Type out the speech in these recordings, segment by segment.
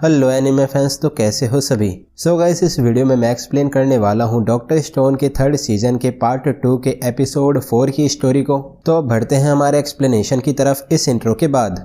Hello anime fans, तो कैसे हो सभी। सो गाइस, इस वीडियो में मैं एक्सप्लेन करने वाला हूँ डॉक्टर स्टोन के 3rd सीजन के पार्ट 2 के एपिसोड 4 की स्टोरी को। तो अब बढ़ते हैं हमारे एक्सप्लेनेशन की तरफ इस इंट्रो के बाद।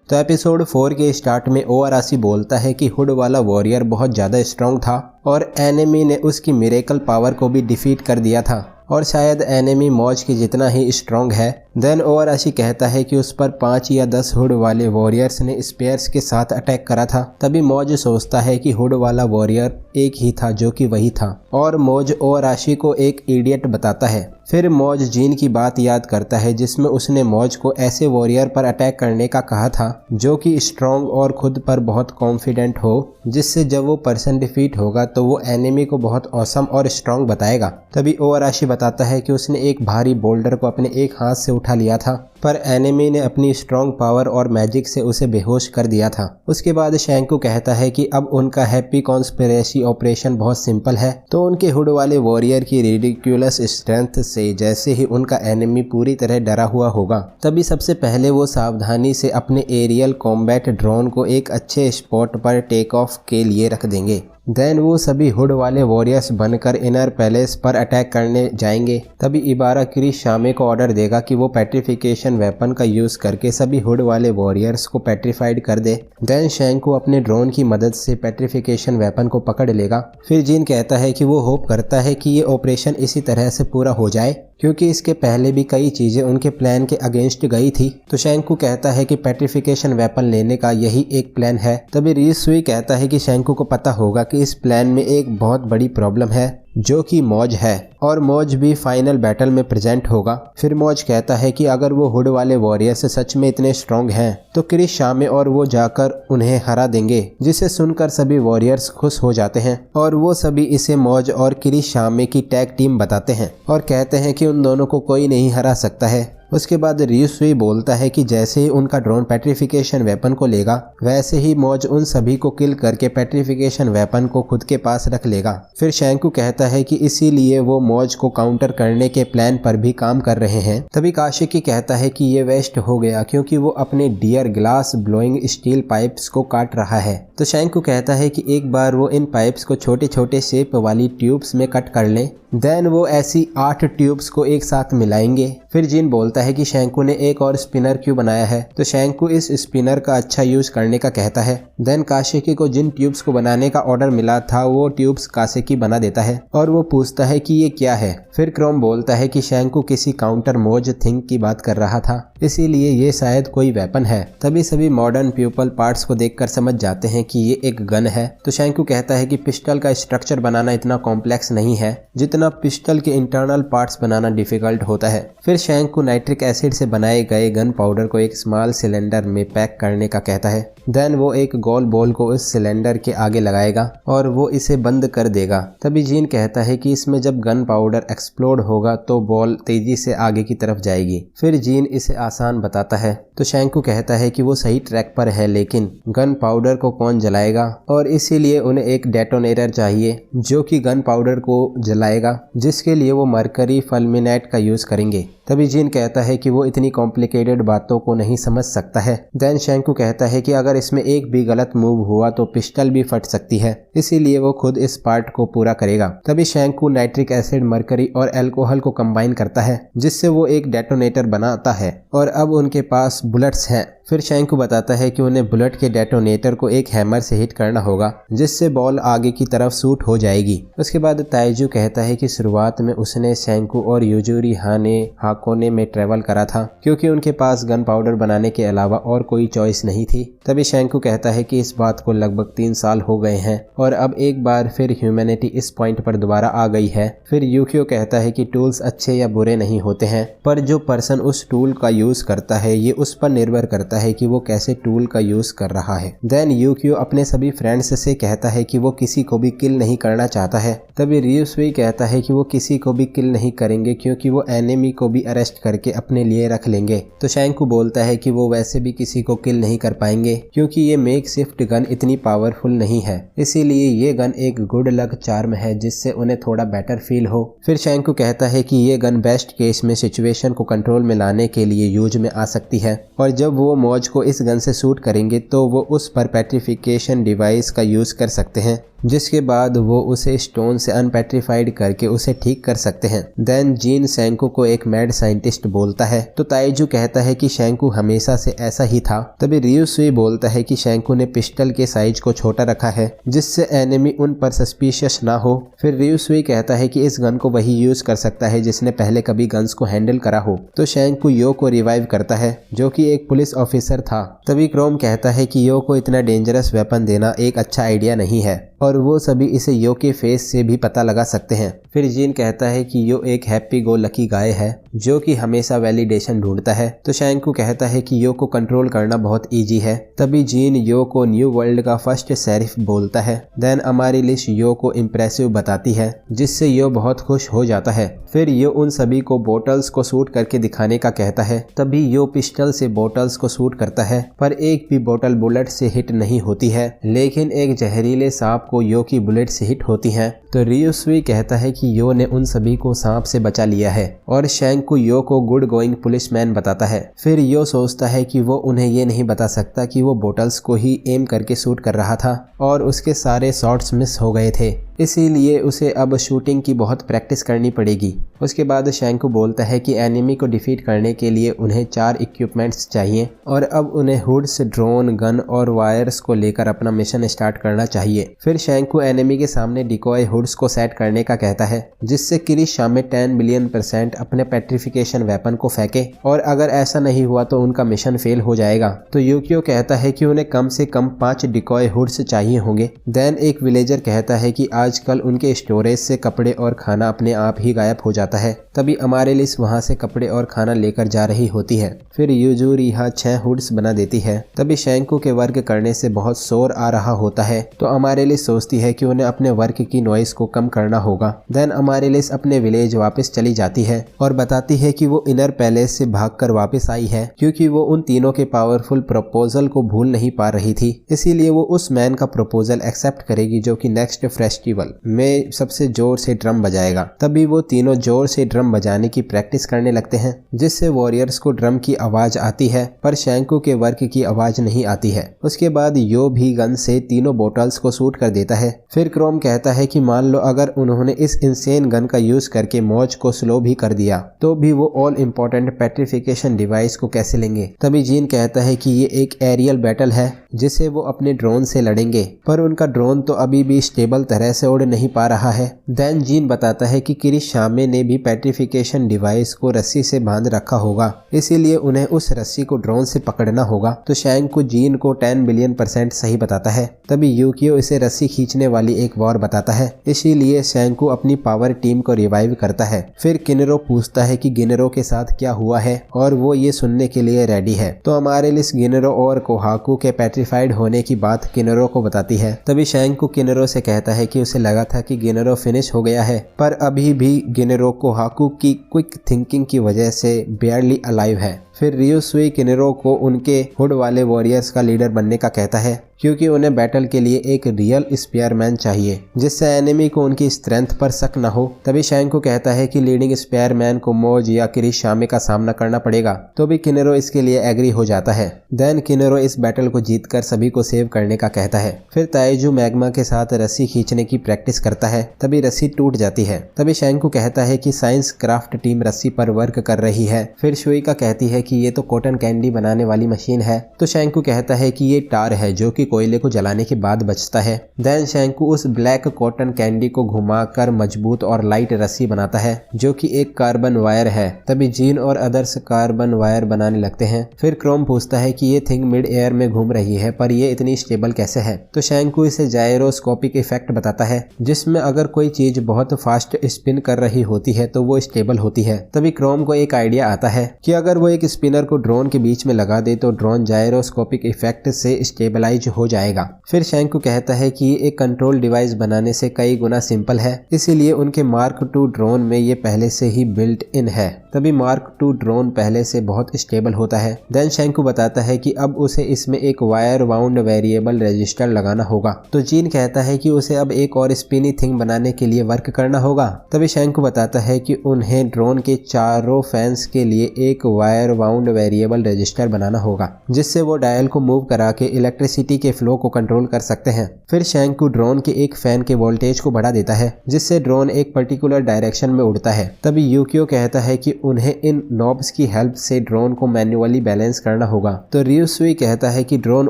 तो एपिसोड 4 के स्टार्ट में ओआराशी बोलता है कि हुड वाला वॉरियर बहुत ज़्यादा स्ट्रॉन्ग था और एनिमी ने उसकी मिरेकल पावर को भी डिफीट कर दिया था और शायद एनिमी मौज की जितना ही स्ट्रॉन्ग है। देन ओआराशी कहता है कि उस पर 5 या 10 हुड वाले वॉरियर्स ने स्पेयर्स के साथ अटैक करा था। तभी मौज सोचता है कि हुड वाला वॉरियर एक ही था जो कि वही था और मौज ओआराशी को एक इडियट बताता है। फिर मौज जीन की बात याद करता है जिसमें उसने मौज को ऐसे वॉरियर पर अटैक करने का कहा था जो कि स्ट्रॉन्ग और खुद पर बहुत कॉन्फिडेंट हो, जिससे जब वो पर्सन डिफीट होगा तो वो एनिमी को बहुत ऑसम और स्ट्रॉन्ग बताएगा। तभी ओआराशी बताता है कि उसने एक भारी बोल्डर को अपने एक हाथ से उठा लिया था पर एनिमी ने अपनी स्ट्रॉन्ग पावर और मैजिक से उसे बेहोश कर दिया था। उसके बाद शैंकू कहता है कि अब उनका हैप्पी कॉन्स्पिरेसी ऑपरेशन बहुत सिंपल है। तो उनके हुड वाले वॉरियर की रिडिक्यूलस स्ट्रेंथ से जैसे ही उनका एनिमी पूरी तरह डरा हुआ होगा, तभी सबसे पहले वो सावधानी से अपने एरियल कॉम्बैट ड्रोन को एक अच्छे स्पॉट पर टेक ऑफ के लिए रख देंगे। देन वो सभी हुड वाले वॉरियर्स बनकर इनर पैलेस पर अटैक करने जाएंगे। तभी इबारा क्रिस शामे को ऑर्डर देगा कि वो पेट्रिफिकेशन वेपन का यूज करके सभी हुड वाले वॉरियर्स को पेट्रीफाइड कर दे। देन शैंकू अपने ड्रोन की मदद से पेट्रिफिकेशन वेपन को पकड़ लेगा। फिर जीन कहता है कि वो होप करता है कि ये ऑपरेशन इसी तरह से पूरा हो जाए क्योंकि इसके पहले भी कई चीजें उनके प्लान के अगेंस्ट गई थी। तो शैंकू कहता है कि पेट्रिफिकेशन वेपन लेने का यही एक प्लान है। तभी रीसुई कहता है कि शैंकू को पता होगा कि इस प्लान में एक बहुत बड़ी प्रॉब्लम है जो कि मौज है और मौज भी फाइनल बैटल में प्रेजेंट होगा। फिर मौज कहता है कि अगर वो हुड वाले वॉरियर्स सच में इतने स्ट्रॉन्ग हैं तो क्रिस शामे और वो जाकर उन्हें हरा देंगे, जिसे सुनकर सभी वॉरियर्स खुश हो जाते हैं और वो सभी इसे मौज और क्रिस शामे की टैग टीम बताते हैं और कहते हैं कि उन दोनों को कोई नहीं हरा सकता है। उसके बाद रीसुई बोलता है कि जैसे ही उनका ड्रोन पेट्रिफिकेशन वेपन को लेगा वैसे ही मौज उन सभी को किल करके पेट्रिफिकेशन वेपन को खुद के पास रख लेगा। फिर शैंकू कहता है कि इसीलिए वो मौज को काउंटर करने के प्लान पर भी काम कर रहे हैं। तभी काशिकी कहता है कि ये वेस्ट हो गया क्योंकि वो अपने dear glass blowing steel pipes को काट रहा है। तो शैंकू कहता है कि एक बार वो इन पाइप्स को छोटे छोटे शेप वाली ट्यूब्स में कट कर ले। देन वो ऐसी 8 ट्यूब्स को एक साथ मिलाएंगे। फिर जीन बोलता है कि शैंकू ने एक और स्पिनर क्यों बनाया है, तो शैंकू इस स्पिनर का अच्छा यूज करने का कहता है। देन काशिकी को जिन ट्यूब्स को बनाने का ऑर्डर मिला था वो ट्यूब्स काशिकी बना देता है और वो पूछता है कि ये क्या है। फिर क्रोम बोलता है कि शैंकू किसी काउंटर मोज थिंग की बात कर रहा था, इसीलिए ये शायद कोई वेपन है। तभी सभी मॉडर्न पीपल पार्ट्स को देखकर समझ जाते हैं कि ये एक गन है। तो शैंकू कहता है कि पिस्टल का स्ट्रक्चर बनाना इतना कॉम्प्लेक्स नहीं है जितना पिस्टल के इंटरनल पार्ट्स बनाना डिफिकल्ट होता है। फिर शैंकू नाइट्रिक एसिड से बनाए गए गन पाउडर को एक स्मॉल सिलेंडर में पैक करने का कहता है। देन वो एक गोल बॉल को उस सिलेंडर के आगे लगाएगा और वो इसे बंद कर देगा। तभी जीन कहता है कि इसमें जब गन पाउडर एक्सप्लोड होगा तो बॉल तेजी से आगे की तरफ जाएगी। फिर जीन इसे आसान बताता है। तो शैंकू कहता है कि वो सही ट्रैक पर है लेकिन गन पाउडर को कौन जलाएगा और इसीलिए उन्हें एक डेटोनेटर चाहिए जो कि गन पाउडर को जलाएगा, जिसके लिए वो मरकरी फल्मिनेट का यूज करेंगे। तभी जीन कहता है कि वो इतनी कॉम्प्लिकेटेड बातों को नहीं समझ सकता है। देन शैंकू कहता है कि अगर इसमें एक भी गलत मूव हुआ तो पिस्टल भी फट सकती है, इसीलिए वो खुद इस पार्ट को पूरा करेगा। तभी शैंकू नाइट्रिक एसिड, मरकरी और अल्कोहल को कंबाइन करता है जिससे वो एक डेटोनेटर बनाता है और अब उनके पास बुलेट्स हैं। फिर शैंकू बताता है कि उन्हें बुलेट के डेटोनेटर को एक हैमर से हिट करना होगा जिससे बॉल आगे की तरफ शूट हो जाएगी। उसके बाद ताइजू कहता है कि शुरुआत में उसने शैंकू और यूजुरी हाकोने में ट्रेवल करा था क्योंकि उनके पास गन पाउडर बनाने के अलावा और कोई चॉइस नहीं थी। तभी शैंकू कहता है कि इस बात को लगभग 3 साल हो गए हैं और अब एक बार फिर ह्यूमैनिटी इस पॉइंट पर दोबारा आ गई है। फिर यूकियो कहता है कि टूल्स अच्छे या बुरे नहीं होते हैं पर जो पर्सन उस टूल का यूज करता है ये उस पर निर्भर करता है कि वो कैसे टूल का यूज कर रहा है। देन यूकियो अपने सभी फ्रेंड्स से कहता है कि वो किसी को भी किल नहीं करना चाहता है। तभी रियुसुई कहता है कि वो किसी को भी किल नहीं करेंगे क्योंकि वो एनिमी को भी अरेस्ट करके अपने लिए रख लेंगे। तो शैंकू बोलता है कि वो वैसे भी किसी को किल नहीं कर पाएंगे क्योंकि ये मेकशिफ्ट गन इतनी पावरफुल नहीं है, इसीलिए ये गन एक गुड लक चार्म है जिससे उन्हें थोड़ा बेटर फील हो। फिर शैंकू कहता है कि ये गन बेस्ट केस में सिचुएशन को कंट्रोल में लाने के लिए यूज में आ सकती है और जब वो मौज को इस गन से शूट करेंगे तो वो उस पर पेट्रिफिकेशन डिवाइस का यूज कर सकते हैं, जिसके बाद वो उसे स्टोन से अनपेट्रीफाइड करके उसे ठीक कर सकते हैं। देन जीन शैंकू को एक मैड साइंटिस्ट बोलता है तो ताइजू कहता है कि शैंकू हमेशा से ऐसा ही था। तभी रियुसुई बोलता है कि शैंकू ने पिस्टल के साइज को छोटा रखा है जिससे एनिमी उन पर सस्पिशियस ना हो। फिर रियुसुई कहता है कि इस गन को वही यूज कर सकता है जिसने पहले कभी गन्स को हैंडल करा हो। तो शैंकू यो को रिवाइव करता है जो कि एक पुलिस ऑफिसर था। तभी क्रोम कहता है कि यो को इतना डेंजरस वेपन देना एक अच्छा आइडिया नहीं है और वो सभी इसे यो के फेस से भी पता लगा सकते हैं। फिर जीन कहता है कि यो एक हैप्पी गो लकी गाय है जो कि हमेशा वैलिडेशन ढूंढता है। तो शैंकू कहता है कि यो को कंट्रोल करना बहुत इजी है। तभी जीन यो को न्यू वर्ल्ड का फर्स्ट शेरिफ बोलता है। देन अमारिलिस यो को इम्प्रेसिव बताती है जिससे यो बहुत खुश हो जाता है। फिर यो उन सभी को बोटल्स को शूट करके दिखाने का कहता है। तभी यो पिस्टल से बोटल्स को शूट करता है पर एक भी बोतल बुलेट से हिट नहीं होती है, लेकिन एक जहरीले सांप को यो की बुलेट से हिट होती है। तो रियुसुई कहता है कि यो ने उन सभी को सांप से बचा लिया है और शैंकू यो को गुड गोइंग पुलिसमैन बताता है। फिर यो सोचता है कि वो उन्हें ये नहीं बता सकता कि वो बोटल्स को ही एम करके शूट कर रहा था और उसके सारे शॉट्स मिस हो गए थे, इसीलिए उसे अब शूटिंग की बहुत प्रैक्टिस करनी पड़ेगी। उसके बाद शैंकू बोलता है कि एनिमी को डिफीट करने के लिए उन्हें 4 इक्विपमेंट्स चाहिए और अब उन्हें हुड्स, ड्रोन, गन और वायर्स को लेकर अपना मिशन स्टार्ट करना चाहिए। फिर शैंकू एनिमी के सामने डिकॉय हुड्स को सेट करने का कहता है जिससे किरीशामे 10 मिलियन% अपने पेट्रिफिकेशन वेपन को फेंके और अगर ऐसा नहीं हुआ तो उनका मिशन फेल हो जाएगा। तो यूकियो कहता है कि उन्हें कम से कम 5 डिकॉय हुड्स चाहिए होंगे। देन एक विलेजर कहता है कि आजकल उनके स्टोरेज से कपड़े और खाना अपने आप ही गायब हो जाता है। तभी अमारेलिस वहां से कपड़े और खाना लेकर जा रही होती है। फिर यूजुरिहा 6 हुड्स बना देती है। तभी शैंकू के वर्क करने से बहुत शोर आ रहा होता है तो अमारेलिस सोचती है कि उन्हें अपने वर्क की नॉइस को कम करना होगा। देन अमारेलिस अपने विलेज वापस चली जाती है और बताती है कि वो इनर पैलेस से भागकर वापस आई है क्योंकि वो उन तीनों के पावरफुल प्रपोजल को भूल नहीं पा रही थी, इसीलिए वो उस मैन का प्रपोजल एक्सेप्ट करेगी जो कि नेक्स्ट फेस्टिवल में सबसे जोर से ड्रम बजाएगा। तभी वो तीनों जोर से ड्रम बजाने की प्रैक्टिस करने लगते हैं जिससे वॉरियर्स को ड्रम की आवाज आती है पर शैंकू के वर्क की आवाज नहीं आती है। उसके बाद यो भी गन से तीनों बोटल्स को शूट कर देता है। फिर क्रोम कहता है कि मान लो अगर उन्होंने इस इंसेन गन का यूज करके मौज को स्लो भी कर दिया तो भी वो ऑल इम्पोर्टेंट पेट्रिफिकेशन डिवाइस को कैसे लेंगे। तभी जीन कहता है कि ये एक एरियल बैटल है जिसे वो अपने ड्रोन से लड़ेंगे पर उनका ड्रोन तो अभी भी स्टेबल तरह से उड़ नहीं पा रहा है। देन जीन बताता है कि किरीशामे ने भी पेट्रिफिकेशन डिवाइस को रस्सी से बांध रखा होगा, इसीलिए उन्हें उस रस्सी को ड्रोन से पकड़ना होगा। तो शैंकू जीन को 10 बिलियन% सही बताता है। तभी यूकियो इसे रस्सी खींचने वाली एक वॉर बताता है, इसीलिए शैंकू अपनी पावर टीम को रिवाइव करता है। फिर किनेरो पूछता है कि गिनेरो के साथ क्या हुआ है और वो ये सुनने के लिए रेडी है। तो अमारेलिस गिनेरो और कोहाकू के पेट्रिफाइड होने की बात किनेरो को बताती है। तभी शैंकू किनेरो से कहता है कि उसे लगा था कि गिनेरो फिनिश हो गया है पर अभी भी गिनेरो कोहाकू की क्विक थिंकिंग की वजह से बेयरली अलाइव है। फिर रियुसुई किनेरो को उनके हुड वाले वॉरियर्स का लीडर बनने का कहता है क्योंकि उन्हें बैटल के लिए एक रियल स्पेयरमैन चाहिए जिससे एनिमी को उनकी स्ट्रेंथ पर शक न हो। तभी शैंकू कहता है कि लीडिंग स्पेयरमैन को मौज या किरीशामे का सामना करना पड़ेगा, तो भी किनेरो इसके लिए एग्री हो जाता है। देन किनेरो इस बैटल को जीतकर सभी को सेव करने का कहता है। फिर ताइजू मैग्मा के साथ रस्सी खींचने की प्रैक्टिस करता है, तभी रस्सी टूट जाती है। तभी शैंकू कहता है कि साइंस क्राफ्ट टीम रस्सी पर वर्क कर रही है। फिर शुइका कहती है कि ये तो कॉटन कैंडी बनाने वाली मशीन है। तो शैंकू कहता है कि ये टार है जो कि कोयले को जलाने के बाद बचता है। देन शैंकू उस ब्लैक कॉटन कैंडी को घुमाकर मजबूत और लाइट रस्सी बनाता है जो कि एक कार्बन वायर है। तभी जीन और अदर्स कार्बन वायर बनाने लगते हैं। फिर क्रोम पूछता है कि ये थिंग मिड एयर में घूम रही है पर ये इतनी स्टेबल कैसे है। तो शैंकू इसे जायरोस्कोपिक इफेक्ट बताता है जिसमें अगर कोई चीज बहुत फास्ट स्पिन कर रही होती है तो वो स्टेबल होती है। तभी क्रोम को एक आइडिया आता है कि अगर वो एक स्पिनर को ड्रोन के बीच में लगा दे तो ड्रोन जायरोस्कोपिक इफेक्ट से स्टेबलाइज हो जाएगा। फिर शैंकू कहता है कि ये एक कंट्रोल डिवाइस बनाने से कई गुना सिंपल है, इसीलिए उनके मार्क 2 ड्रोन में ये पहले से ही बिल्ट इन है। तभी मार्क 2 ड्रोन पहले से बहुत स्टेबल होता है। देन शैंकू बताता है कि अब उसे इसमें एक वायर वाउंड वेरिएबल रजिस्टर लगाना होगा। तो जीन कहता है कि उसे अब एक और स्पिनी थिंग बनाने के लिए वर्क करना होगा। तभी शैंकू बताता है कि उन्हें ड्रोन के चारों फैंस के लिए एक वायर वाउंड वेरिएबल रजिस्टर बनाना होगा जिससे वो डायल को मूव करा के इलेक्ट्रिसिटी के फ्लो को कंट्रोल कर सकते हैं। फिर शैंकू ड्रोन के एक फैन के वोल्टेज को बढ़ा देता है जिससे ड्रोन एक पर्टिकुलर डायरेक्शन में उड़ता है। तभी यूकियो कहता है कि उन्हें इन नॉब्स की हेल्प से ड्रोन को मैन्युअली बैलेंस करना होगा। तो रियोसुई कहता है कि ड्रोन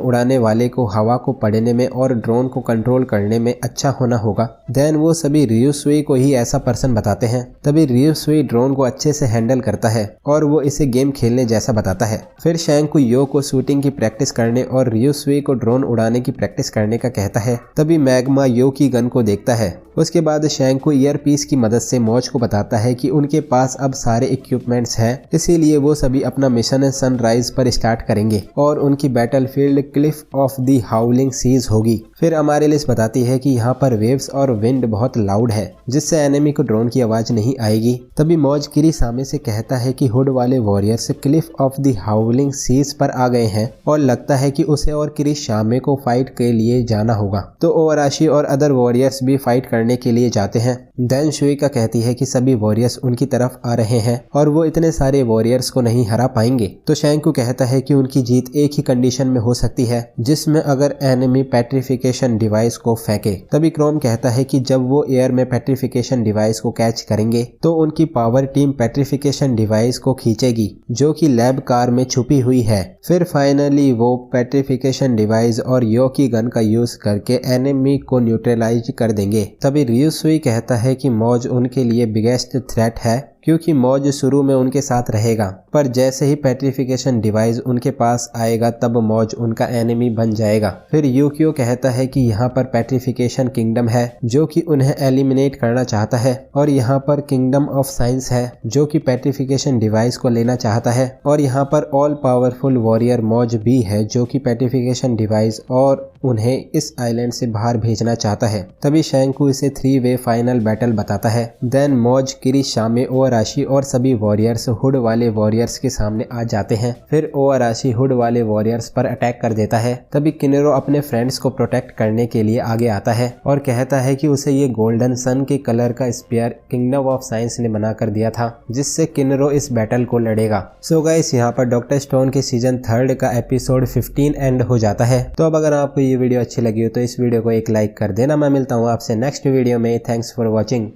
उड़ाने वाले को हवा को पढ़ने में और ड्रोन को कंट्रोल करने में अच्छा होना होगा। देन वो सभी रियोसुई को ही ऐसा पर्सन बताते हैं। तभी रियोसुई ड्रोन को अच्छे से हैंडल करता है और वो इसे गेम खेलने जैसा बताता है। फिर शैंकू यो को शूटिंग की प्रैक्टिस करने और रियोसुई को ड्रोन उड़ाने की प्रैक्टिस करने का कहता है। तभी मैग्मा यो की गन को देखता है। उसके बाद शैंकू ईयरपीस की मदद से मौज को बताता है कि उनके पास अब सारे इक्विपमेंट्स हैं, इसीलिए वो सभी अपना मिशन सनराइज पर स्टार्ट करेंगे और उनकी battlefield cliff of the howling seas होगी। फिर अमारेलिस बताती है कि यहाँ पर वेव्स और विंड बहुत लाउड है जिससे एनिमी को ड्रोन की आवाज नहीं आएगी। तभी मौज किरीसामे से कहता है कि हुड वाले warriors cliff of the howling seas पर आ गए हैं और लगता है कि उसे और किरीसामे को फाइट के लिए जाना होगा। तो ओवराशी और अदर वॉरियर्स भी फाइट करने के लिए जाते हैं। देन शुइका कहती है कि सभी वॉरियर्स उनकी तरफ आ रहे हैं और वो इतने सारे वॉरियर्स को नहीं हरा पाएंगे। तो शैंकू कहता है कि उनकी जीत एक ही कंडीशन में हो सकती है जिसमें अगर एनिमी पेट्रिफिकेशन डिवाइस को फेंके। तभी क्रोम कहता है कि जब वो एयर में पेट्रिफिकेशन डिवाइस को कैच करेंगे तो उनकी पावर टीम पेट्रिफिकेशन डिवाइस को खींचेगी जो कि लैब कार में छुपी हुई है। फिर फाइनली वो पेट्रिफिकेशन डिवाइस और यो की गन का यूज करके एनिमी को न्यूट्रलाइज कर देंगे। तभी रियोसुई कहता है कि मौज उनके लिए बिगेस्ट थ्रेट है क्योंकि मौज शुरू में उनके साथ रहेगा पर जैसे ही पेट्रिफिकेशन डिवाइस उनके पास आएगा तब मौज उनका एनिमी बन जाएगा। फिर यूकियो कहता है कि यहाँ पर पेट्रिफिकेशन किंगडम है जो कि उन्हें एलिमिनेट करना चाहता है और यहाँ पर किंगडम ऑफ साइंस है जो कि पेट्रिफिकेशन डिवाइस को लेना चाहता है और यहाँ पर ऑल पावरफुल वॉरियर मौज भी है जो कि पेट्रिफिकेशन डिवाइस और उन्हें इस आइलैंड से बाहर भेजना चाहता है। तभी शैंकू इसे 3-वे फाइनल बैटल बताता है। देन मौज किरीसामे ओवराशी और सभी वॉरियर्स हुड वाले वॉरियर्स के सामने आ जाते हैं। फिर ओवराशी हुड वाले वॉरियर्स पर अटैक कर देता है। तभी किनेरो अपने फ्रेंड्स को प्रोटेक्ट करने के लिए आगे आता है और कहता है कि उसे ये गोल्डन सन के कलर का स्पेयर किंगडम ऑफ साइंस ने बना कर दिया था जिससे किनेरो इस बैटल को लड़ेगा। सो गाइस यहाँ पर डॉक्टर स्टोन के सीजन 3 का एपिसोड 15 एंड हो जाता है। तो अब अगर आपको ये वीडियो अच्छी लगी हो तो इस वीडियो को एक लाइक कर देना। मैं मिलता हूँ आपसे नेक्स्ट वीडियो में। Thanks for watching.